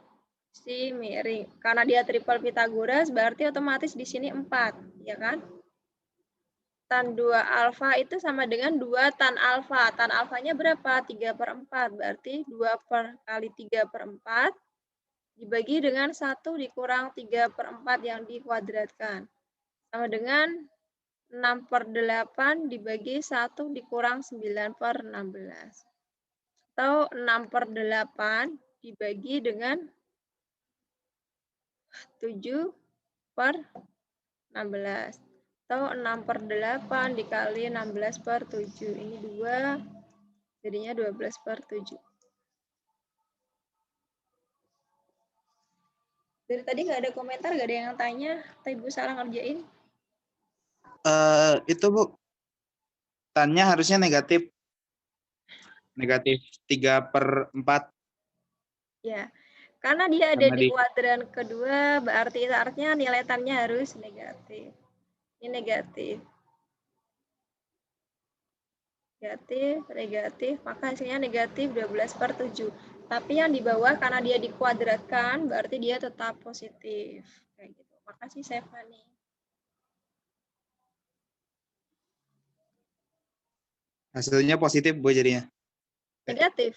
S1: si miring. Karena dia triple Pythagoras, berarti otomatis di sini 4, ya kan? Tan 2 alfa itu sama dengan 2 tan alfa. Tan alfanya berapa? 3/4. Berarti 2 kali 3/4 dibagi dengan 1 dikurang 3/4 yang dikuadratkan. Sama dengan 6/8 dibagi 1 dikurang 9/16. Atau 6/8 dibagi dengan 7/16. Atau 6/8 dikali 16/7. Ini 2, jadinya 12/7. Dari tadi nggak ada komentar, nggak ada yang tanya. Atau Ibu salah ngerjain?
S6: Itu Bu, tan-nya harusnya negatif 3/4.
S1: Ya, karena dia ada
S6: Karena
S1: di kuadran kedua, berarti itu artinya nilai tan-nya harus negatif. Ini negatif. Negatif, maka hasilnya negatif 12/7. Tapi yang di bawah karena dia dikuadratkan, berarti dia tetap positif. Kayak gitu. Makasih Stefani.
S6: Hasilnya positif Bu jadinya.
S1: Negatif.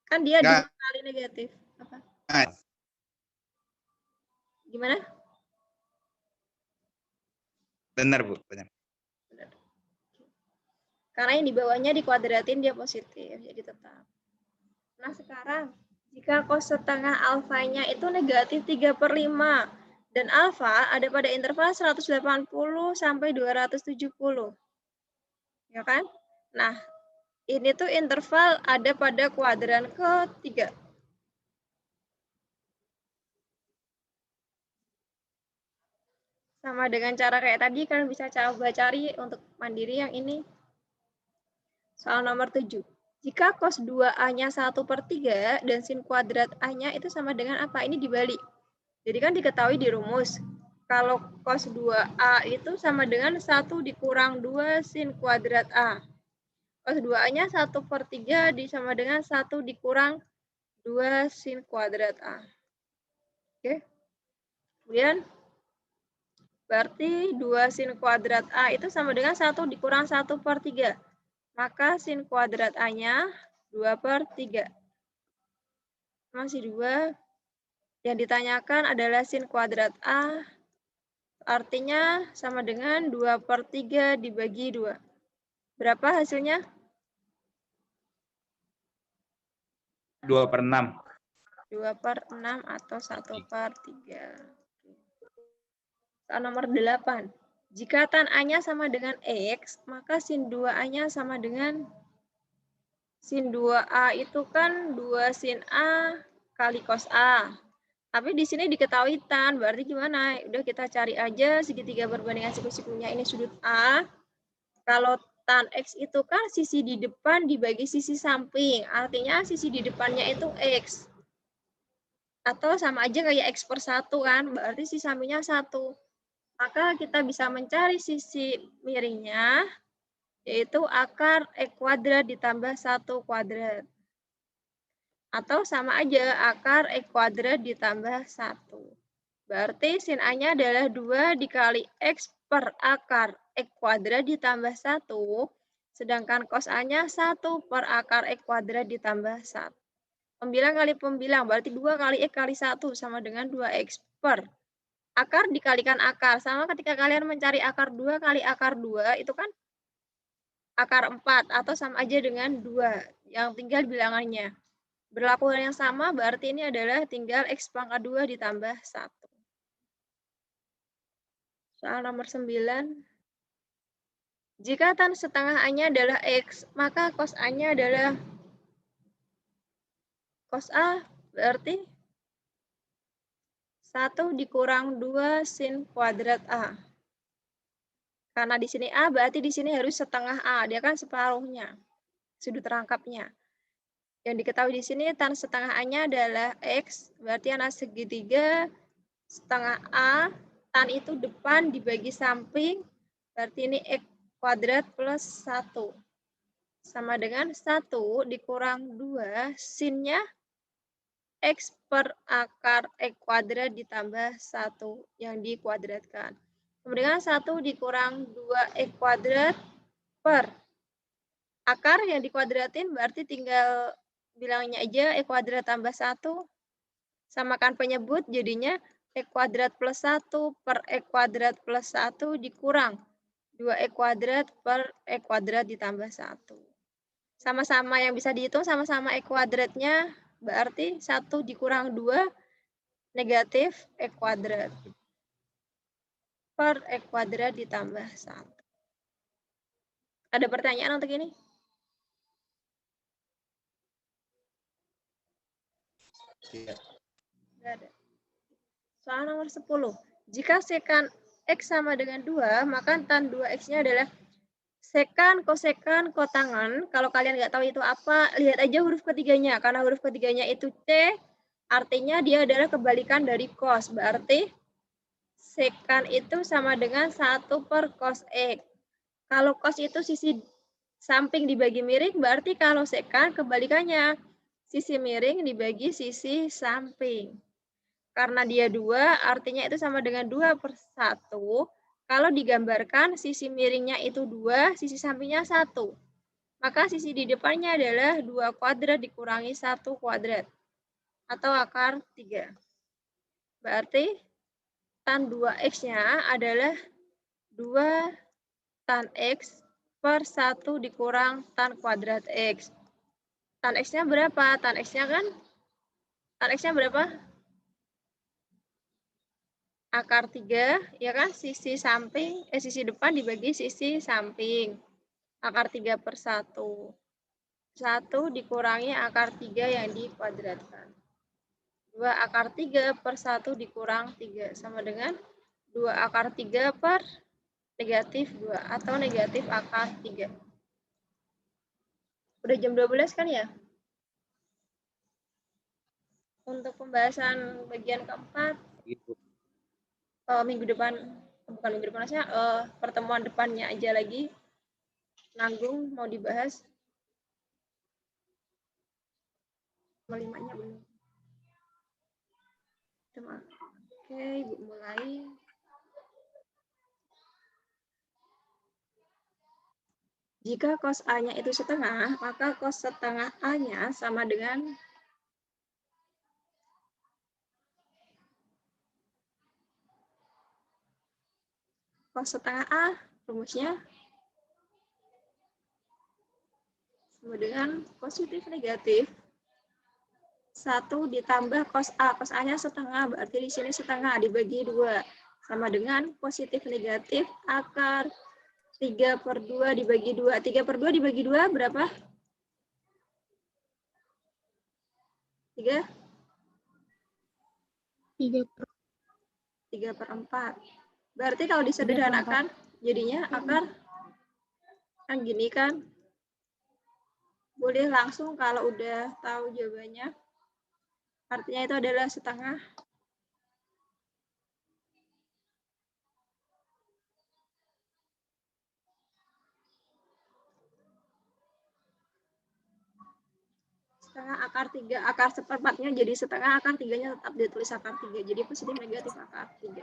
S1: Kan dia
S6: Enggak.
S1: 2 kali negatif. Apa? Gimana?
S6: Benar, Bu. Benar.
S1: Karena yang di bawahnya dikuadratin dia positif, jadi tetap. Nah sekarang, jika cos setengah alfanya itu negatif 3/5, dan alfa ada pada interval 180 sampai 270. Ya kan? Nah, ini tuh interval ada pada kuadran ketiga. Sama dengan cara kayak tadi, kalian bisa coba cari untuk mandiri yang ini. Soal nomor 7. Jika cos 2A-nya 1/3 dan sin kuadrat A-nya itu sama dengan apa? Ini dibalik. Jadi kan diketahui di rumus. Kalau cos 2A itu sama dengan 1 dikurang 2 sin kuadrat A. Cos 2A-nya 1/3 sama dengan 1 dikurang 2 sin kuadrat A. Oke. Kemudian berarti 2 sin kuadrat A itu sama dengan 1 dikurang 1/3. Maka sin kuadrat A-nya 2/3. Masih 2. Yang ditanyakan adalah sin kuadrat A. Artinya sama dengan 2/3 dibagi 2. Berapa hasilnya?
S6: 2/6.
S1: 2/6 atau 1/3. Soal nomor 8. Jika tan A-nya sama dengan X, maka sin 2A-nya sama dengan sin 2A itu kan 2 sin A kali cos A. Tapi di sini diketahui tan, berarti gimana? Udah kita cari aja segitiga perbandingan siku-sikunya ini sudut A. Kalau tan X itu kan sisi di depan dibagi sisi samping. Artinya sisi di depannya itu X. Atau sama aja kayak X/1 kan, berarti sisi sampingnya 1. Maka kita bisa mencari sisi miringnya, yaitu akar X kuadrat ditambah 1 kuadrat. Atau sama aja akar X kuadrat ditambah 1. Berarti sin A-nya adalah 2 dikali X per akar X kuadrat ditambah 1. Sedangkan cos A-nya 1 per akar X kuadrat ditambah 1. Pembilang kali pembilang, berarti 2 kali X kali 1 sama dengan 2X per. Akar dikalikan akar. Sama ketika kalian mencari akar 2 kali akar 2, itu kan akar 4. Atau sama aja dengan 2. Yang tinggal bilangannya. Berlaku hal yang sama, berarti ini adalah tinggal X pangkat 2 ditambah 1. Soal nomor 9. Jika tan setengah A-nya adalah X, maka cos A-nya adalah cos A, berarti 1 dikurang 2 sin kuadrat A. Karena di sini A, berarti di sini harus setengah A. Dia kan separuhnya, sudut rangkapnya. Yang diketahui di sini tan setengah A-nya adalah X, berarti anak segitiga setengah A, tan itu depan dibagi samping, berarti ini X kuadrat plus 1. Sama dengan 1 dikurang 2, sinnya X per akar X kuadrat ditambah 1 yang dikuadratkan. Kemudian 1 dikurang 2X kuadrat per akar yang dikuadratin, berarti tinggal bilangnya aja X kuadrat tambah 1. Samakan penyebut, jadinya X kuadrat plus 1 per X kuadrat plus 1 dikurang 2X kuadrat per X kuadrat ditambah 1. Sama-sama yang bisa dihitung, sama-sama X kuadratnya, berarti 1 dikurang 2 negatif X kuadrat per X kuadrat ditambah 1. Ada pertanyaan untuk ini?
S6: Iya.
S1: Nggak ada. Soal nomor 10. Jika sekan X sama dengan 2, maka tan 2X-nya adalah sekan, kosekan, kotangen. Kalau kalian nggak tahu itu apa, lihat aja huruf ketiganya. Karena huruf ketiganya itu C, artinya dia adalah kebalikan dari cos. Berarti sekan itu sama dengan 1 per cos X. Kalau cos itu sisi samping dibagi miring, berarti kalau sekan kebalikannya. Sisi miring dibagi sisi samping. Karena dia 2, artinya itu sama dengan 2 per 1. Kalau digambarkan sisi miringnya itu 2, sisi sampingnya 1. Maka sisi di depannya adalah 2 kuadrat dikurangi 1 kuadrat. atau akar 3. Berarti tan 2x-nya adalah 2 tan x per 1 dikurang tan kuadrat x. Tan x-nya berapa? Tan x-nya berapa? Akar 3, ya kan? Sisi depan dibagi sisi samping. Akar 3 per 1. 1 dikurangi akar 3 yang dikuadratkan. 2 akar 3 per 1 dikurang 3 sama dengan 2 akar 3 per negatif 2 atau negatif akar 3. Udah jam 12 kan ya? Untuk pembahasan bagian keempat,
S6: Gitu.
S1: minggu depan, bukan minggu depan, pertemuan depannya aja lagi, nanggung mau dibahas. Melimanya belum. Oke, Ibu mulai. Jika cos A-nya itu setengah, maka cos setengah A-nya sama dengan cos setengah A, rumusnya sama dengan positif negatif 1 ditambah cos A. Cos A-nya setengah, berarti di sini setengah dibagi 2. Sama dengan positif negatif akar 3 per 2 dibagi 2. 3 per 2 dibagi 2 berapa? 3? 3 per 4. Berarti kalau disederhanakan, jadinya akar kan gini kan. Boleh langsung kalau udah tahu jawabannya. Artinya itu adalah setengah. Setengah akar 3, akar seperempatnya jadi setengah, akar 3-nya tetap ditulis akar 3. Jadi positif negatif akar 3.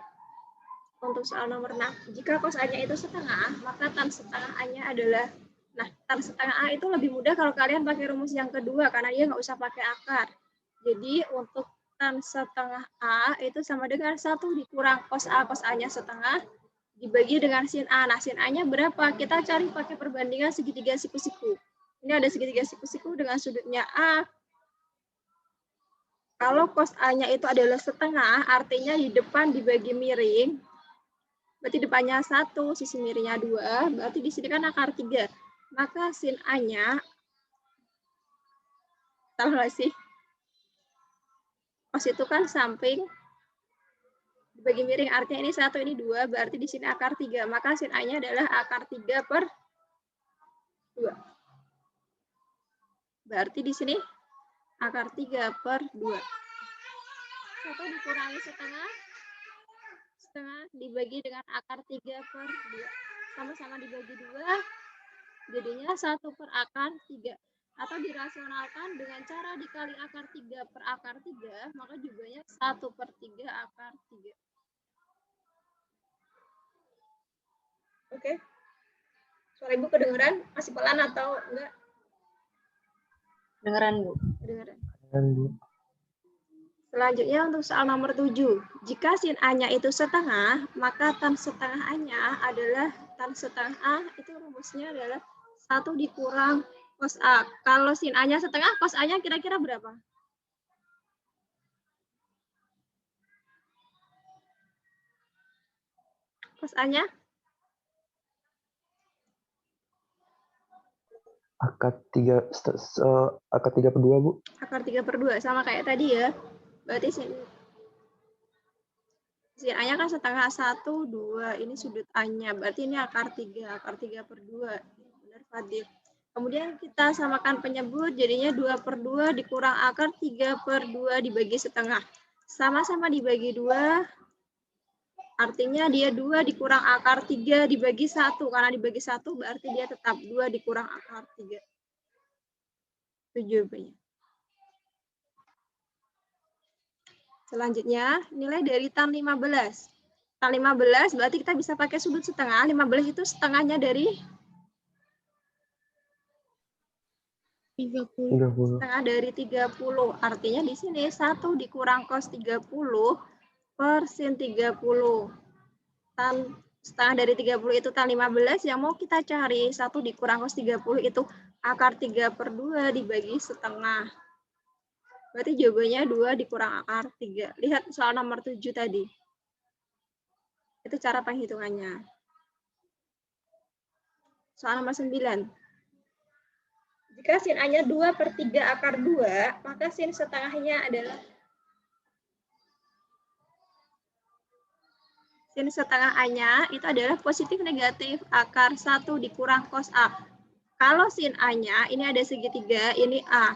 S1: Untuk soal nomor 6, jika cos A-nya itu setengah, maka tan setengah A-nya adalah, tan setengah A itu lebih mudah kalau kalian pakai rumus yang kedua, karena dia nggak usah pakai akar. Jadi untuk tan setengah A itu sama dengan 1 dikurang cos A-nya setengah, dibagi dengan sin A. Nah, sin A-nya berapa? Kita cari pakai perbandingan segitiga siku-siku. Ini ada segitiga siku-siku dengan sudutnya A. Kalau cos A-nya itu adalah setengah, artinya di depan dibagi miring, berarti depannya 1, sisi miringnya 2, berarti di sini kan akar 3. Maka sin A-nya, salah nggak sih? Cos itu kan samping, dibagi miring, artinya ini 1, ini 2, berarti di sini akar 3. Maka sin A-nya adalah akar 3 per 2. Berarti di sini akar 3 per 2. 1 dikurangi setengah dibagi dengan akar 3 per 2. Sama-sama dibagi 2, jadinya 1 per akar 3. Atau dirasionalkan dengan cara dikali akar 3 per akar 3, maka jumlahnya 1 per 3 akar 3. Oke. Suara Ibu kedengeran? Masih pelan atau enggak?
S5: Dengeran, Bu.
S1: Kedengeran.
S3: Bu.
S1: Selanjutnya untuk soal nomor 7. Jika sin A-nya itu setengah, maka tan setengah A-nya adalah tan setengah A, itu rumusnya adalah 1 dikurang cos A. Kalau sin A-nya setengah, cos A-nya kira-kira berapa? Cos A-nya?
S3: Akar 3 per 2, Bu.
S1: Akar 3 per 2, sama kayak tadi ya. Berarti sin A-nya kan setengah 1, 2. Ini sudut A-nya. Berarti ini akar 3. Akar 3 per 2. Benar, Fadil. Kemudian kita samakan penyebut. Jadinya 2 per 2 dikurang akar 3 per 2 dibagi setengah. Sama-sama dibagi 2. Artinya dia 2 dikurang akar 3 dibagi 1. Karena dibagi 1 berarti dia tetap 2 dikurang akar 3. Itu jawabannya. Selanjutnya, nilai dari tan 15. Tan 15 berarti kita bisa pakai sudut setengah. 15 itu setengahnya dari
S2: 30.
S3: 30.
S1: Setengah dari 30. Artinya di sini 1 dikurang cos 30 per sin 30. Setengah dari 30 itu tan 15. Yang mau kita cari 1 dikurang cos 30 itu akar 3/2 dibagi setengah. Berarti jawabannya 2 dikurang akar 3. Lihat soal nomor 7 tadi. Itu cara penghitungannya. Soal nomor 9. Jika sin A-nya 2/3 akar 2, maka sin setengahnya adalah sin setengah A-nya itu adalah positif negatif akar 1 dikurang cos A. Kalau sin A-nya ini ada segitiga, ini A.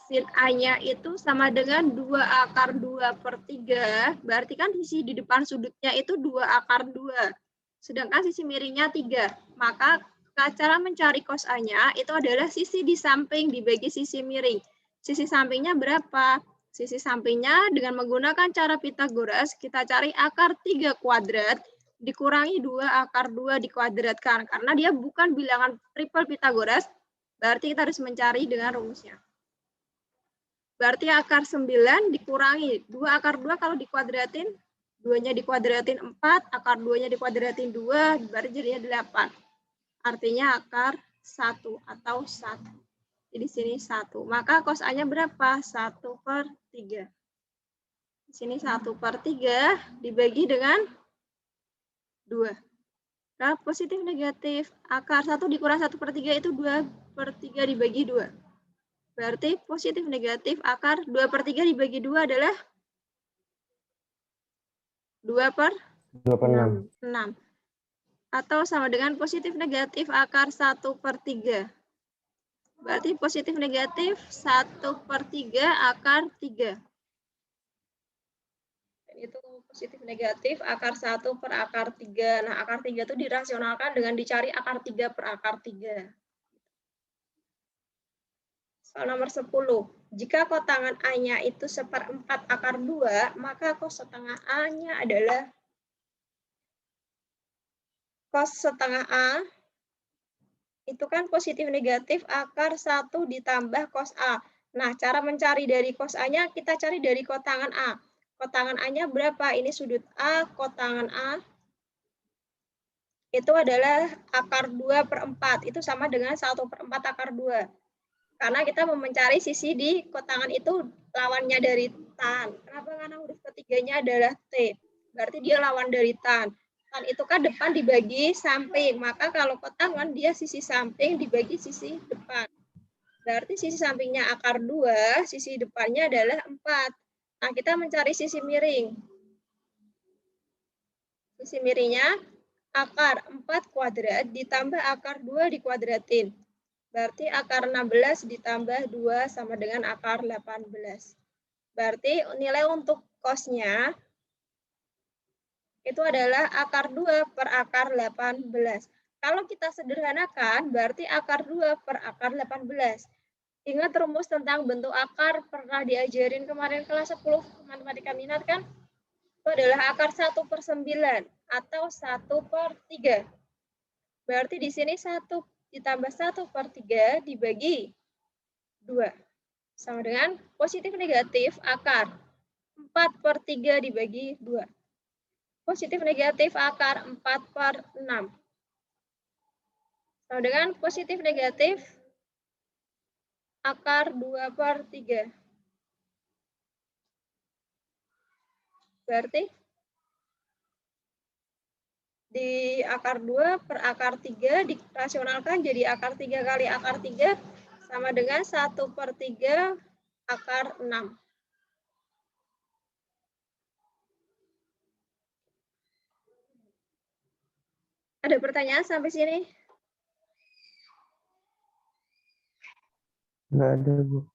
S1: Sin A-nya itu sama dengan 2 akar 2/3, berarti kan sisi di depan sudutnya itu 2 akar 2. Sedangkan sisi miringnya 3. Maka cara mencari cos A-nya itu adalah sisi di samping dibagi sisi miring. Sisi sampingnya berapa? Sisi sampingnya dengan menggunakan cara Pitagoras, kita cari akar 3 kuadrat dikurangi 2 akar 2 dikuadratkan. Karena dia bukan bilangan triple Pitagoras, berarti kita harus mencari dengan rumusnya. Berarti akar 9 dikurangi 2 akar 2 kalau dikuadratin, 2-nya dikuadratin 4, akar 2-nya dikuadratin 2, berarti jadinya 8. Artinya akar 1 atau 1. Jadi sini 1. Maka cos A-nya berapa? 1/3. Di sini 1/3 dibagi dengan 2. Nah, positif negatif. Akar 1 dikurang 1/3 itu 2/3 dibagi 2. Berarti positif negatif akar 2/3 dibagi 2 adalah 2/6. Atau sama dengan positif negatif akar 1/3. Berarti positif negatif 1/3 akar 3. Dan itu positif negatif akar 1 per akar 3. Nah, akar 3 itu dirasionalkan dengan dicari akar 3 per akar 3. Soal nomor 10. Jika kotangan A-nya itu 1/4 akar 2, maka cos setengah A-nya adalah cos setengah A itu kan positif negatif akar 1 ditambah cos A. Nah, cara mencari dari cos A-nya, kita cari dari kotangan A. Kotangan A-nya berapa? Ini sudut A, kotangan A. Itu adalah akar 2/4. Itu sama dengan 1/4 akar 2. Karena kita mau mencari sisi di kotangan itu lawannya dari tan. Kenapa? Karena huruf ketiganya adalah T. Berarti dia lawan dari tan. Tan itu kan depan dibagi samping. Maka kalau kotangan dia sisi samping dibagi sisi depan. Berarti sisi sampingnya akar 2, sisi depannya adalah 4. Nah, kita mencari sisi miring. Sisi miringnya akar 4 kuadrat ditambah akar 2 dikuadratin. Berarti akar 16 ditambah 2 sama dengan akar 18. Berarti nilai untuk cosnya itu adalah akar 2 per akar 18. Kalau kita sederhanakan, berarti akar 2 per akar 18. Ingat rumus tentang bentuk akar, pernah diajarin kemarin kelas 10 matematika minat kan? Itu adalah akar 1/9 atau 1/3. Berarti di sini 1 ditambah 1/3 dibagi 2. Sama dengan positif negatif akar 4/3 dibagi 2. Positif negatif akar 4/6. Sama dengan positif negatif akar 2/3. Berarti di akar 2 per akar 3 dirasionalkan jadi akar 3 kali akar 3 sama dengan 1/3 akar 6. Ada pertanyaan sampai sini?
S3: Nggak ada, Bu.